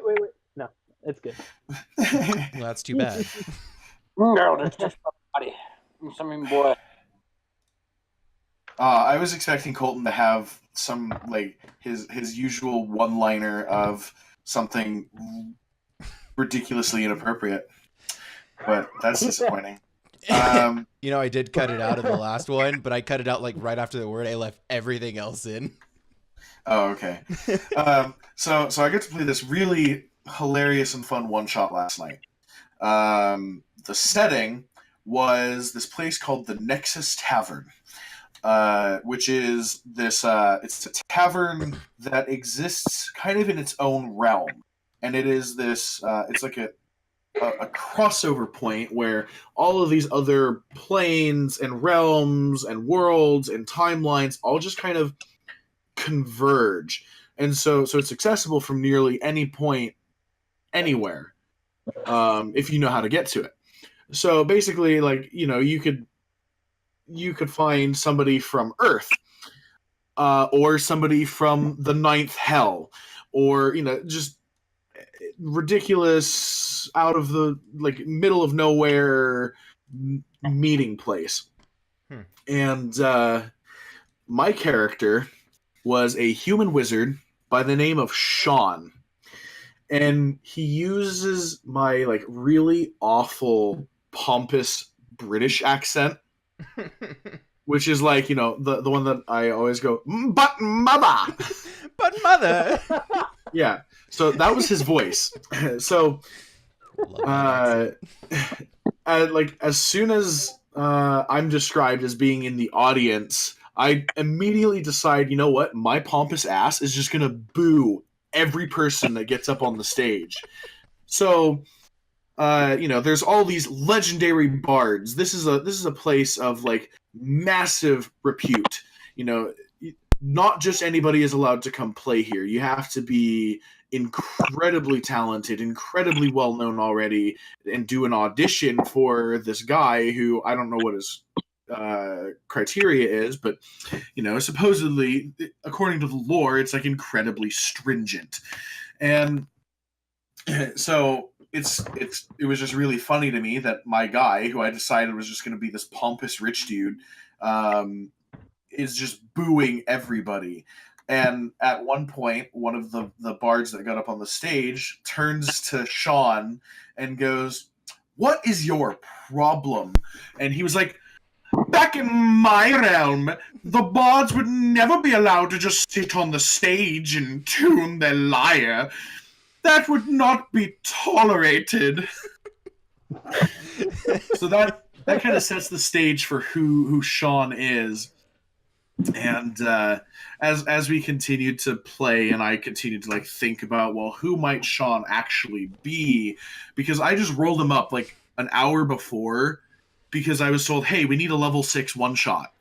Wait. No, it's good. Well, that's too bad. No, that's just my body. Something, boy. I was expecting Colton to have some, like, his usual one-liner of something ridiculously inappropriate, but that's disappointing. I did cut it out of the last one, but I cut it out like right after the word. I left everything else in. Oh, okay. So I got to play this really hilarious and fun one-shot last night. The setting was this place called the Nexus Tavern, which is this, it's a tavern that exists kind of in its own realm. And it is this, it's like a crossover point where all of these other planes and realms and worlds and timelines all just kind of converge. And so it's accessible from nearly any point anywhere, if you know how to get to it. So basically, like, you could find somebody from Earth, or somebody from the ninth hell, or just ridiculous out of the middle of nowhere meeting place. And my character was a human wizard by the name of Sean, and he uses my really awful pompous British accent, which is the one that I always go, but mother. Yeah, so that was his voice. So as soon as I'm described as being in the audience, I immediately decide, what, my pompous ass is just gonna boo every person that gets up on the stage. So there's all these legendary bards. This is a place of massive repute. Not just anybody is allowed to come play here. You have to be incredibly talented, incredibly well known already, and do an audition for this guy who I don't know what his criteria is, but supposedly, according to the lore, it's incredibly stringent. And so it was just really funny to me that my guy, who I decided was just going to be this pompous rich dude, is just booing everybody. And at one point, one of the bards that got up on the stage turns to Sean and goes, "What is your problem?" And he was like, "Back in my realm, the bards would never be allowed to just sit on the stage and tune their lyre. That would not be tolerated." So that kind of sets the stage for who Sean is. And as we continued to play, and I continued to think about, well, who might Sean actually be? Because I just rolled him up an hour before, because I was told, hey, we need a level 6 one shot.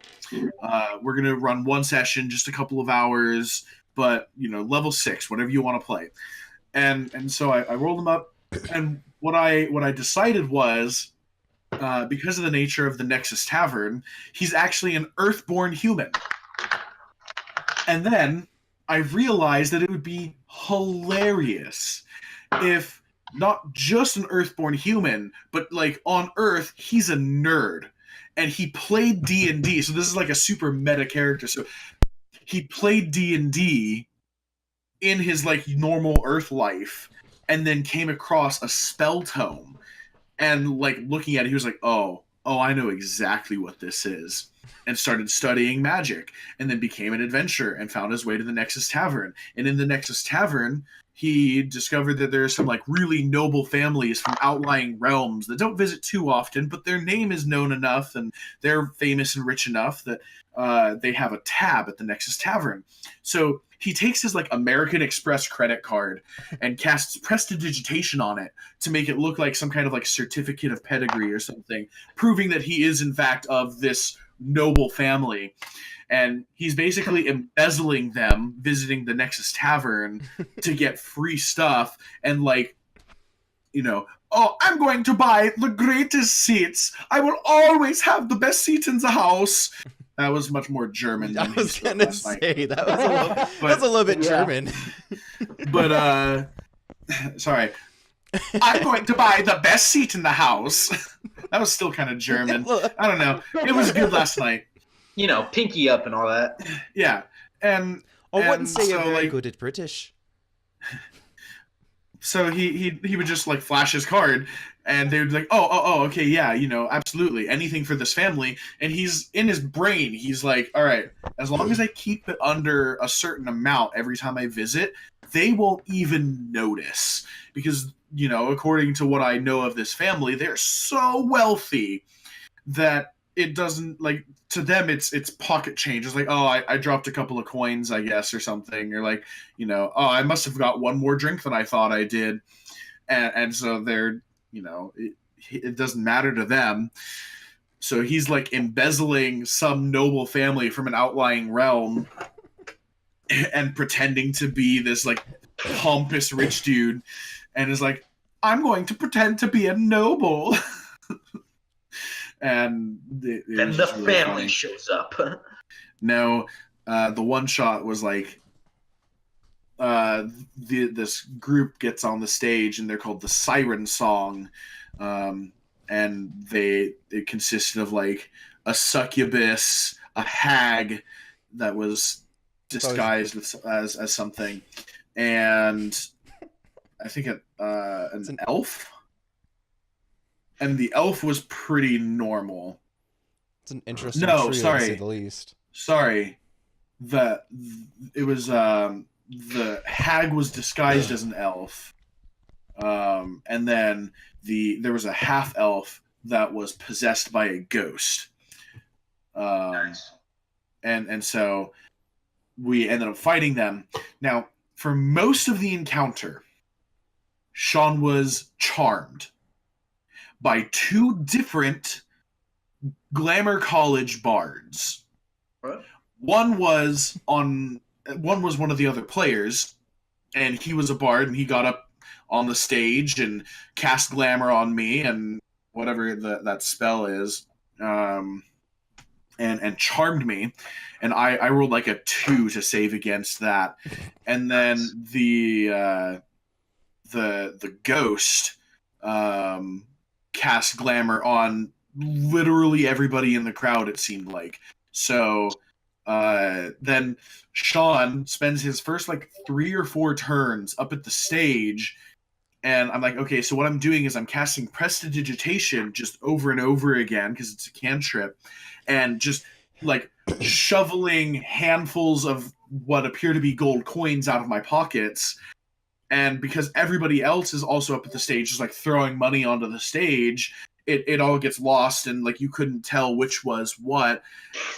We're gonna run one session, just a couple of hours, but level 6, whatever you want to play. And so I rolled him up, and what I decided was, because of the nature of the Nexus Tavern, he's actually an Earthborn human. And then I realized that it would be hilarious if not just an Earthborn human, but on Earth, he's a nerd. And he played D&D, so this is a super meta character. So he played D&D in his normal Earth life, and then came across a spell tome, and looking at it, he was like, oh, I know exactly what this is, and started studying magic, and then became an adventurer and found his way to the Nexus Tavern. And in the Nexus Tavern, he discovered that there are some really noble families from outlying realms that don't visit too often, but their name is known enough and they're famous and rich enough that they have a tab at the Nexus Tavern. So he takes his American Express credit card and casts prestidigitation on it to make it look like some kind of certificate of pedigree or something, proving that he is in fact of this noble family. And he's basically embezzling them visiting the Nexus Tavern to get free stuff. And oh, I'm going to buy the greatest seats. I will always have the best seats in the house. That was much more German than I was gonna say that was a little bit German. But sorry. I'm going to buy the best seat in the house. That was still kind of German. I don't know. It was good last night. You know, pinky up and all that. Yeah. And I wouldn't say so, you're very like, good at British. So he would just like flash his card, and they would be like, oh, okay, yeah, you know, absolutely, anything for this family. And he's in his brain, he's like, all right, as long as I keep it under a certain amount every time I visit, they won't even notice, because, you know, according to what I know of this family, they're so wealthy that it doesn't, like, to them it's pocket change. It's like, oh, I dropped a couple of coins, I guess, or something, or like, you know, oh, I must have got one more drink than I thought I did, and so they're, you know, it doesn't matter to them. So he's like embezzling some noble family from an outlying realm and pretending to be this like pompous rich dude, and is like, I'm going to pretend to be a noble. And then the really family funny. shows up. No, the one shot was like, this group gets on the stage and they're called the Siren Song, and it consisted of like a succubus, a hag that was disguised as something, and I think an elf. And the elf was pretty normal. It's an interesting trio, to say the least. Sorry. The hag was disguised as an elf. And then there was a half elf that was possessed by a ghost. Nice. And so we ended up fighting them. Now, for most of the encounter, Sean was charmed by two different Glamour College bards. What? One was one of the other players, and he was a bard, and he got up on the stage and cast glamour on me and whatever that spell is, and charmed me, and I rolled like a 2 to save against that, and then the ghost cast glamour on literally everybody in the crowd, it seemed like. So then Sean spends his first like 3 or 4 turns up at the stage, and I'm like, okay, so what I'm doing is I'm casting Prestidigitation just over and over again because it's a cantrip, and just like shoveling handfuls of what appear to be gold coins out of my pockets. And because everybody else is also up at the stage, just like throwing money onto the stage, it all gets lost, and like you couldn't tell which was what.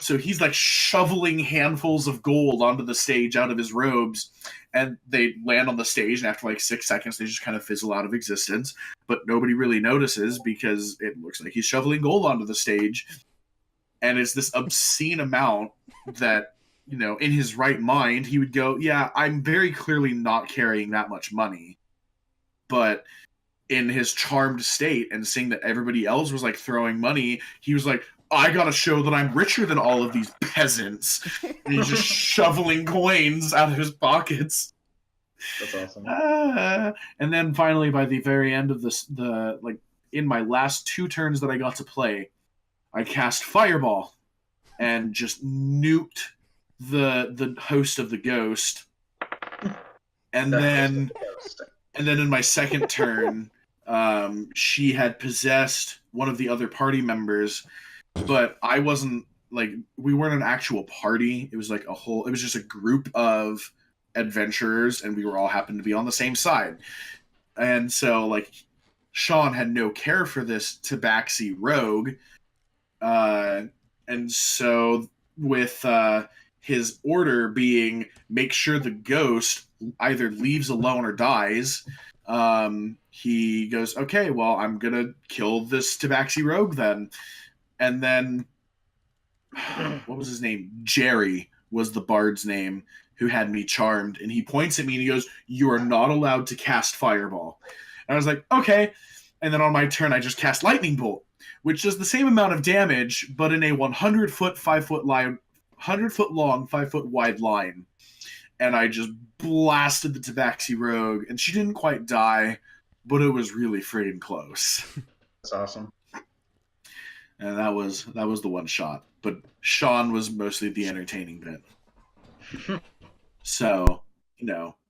So he's like shoveling handfuls of gold onto the stage out of his robes, and they land on the stage, and after like 6 seconds they just kind of fizzle out of existence. But nobody really notices because it looks like he's shoveling gold onto the stage, and it's this obscene amount that, you know, in his right mind, he would go, yeah, I'm very clearly not carrying that much money. But in his charmed state and seeing that everybody else was like throwing money, he was like, I gotta show that I'm richer than all of these peasants. And he's just shoveling coins out of his pockets. That's awesome. And then finally, by the very end of like in my last 2 turns that I got to play, I cast Fireball and just nuked the host of the ghost, and then in my second turn, she had possessed one of the other party members, but I wasn't, like, we weren't an actual party. It was like it was just a group of adventurers, and we were all happened to be on the same side. And so like Sean had no care for this tabaxi rogue, and so with his order being make sure the ghost either leaves alone or dies, he goes, okay, well, I'm gonna kill this tabaxi rogue then. And then what was his name? Jerry was the bard's name, who had me charmed, and he points at me and he goes, you are not allowed to cast Fireball. And I was like, okay. And then on my turn I just cast Lightning Bolt, which does the same amount of damage, but in a 100-foot, 5-foot line, 100-foot long, 5-foot wide line. and I just blasted the Tabaxi Rogue, and she didn't quite die, but it was really friggin' close. That's awesome. And that was the one shot. But Sean was mostly the entertaining bit. So,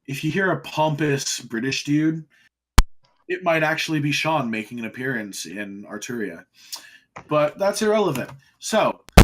if you hear a pompous British dude, it might actually be Sean making an appearance in Arturia. But that's irrelevant. So,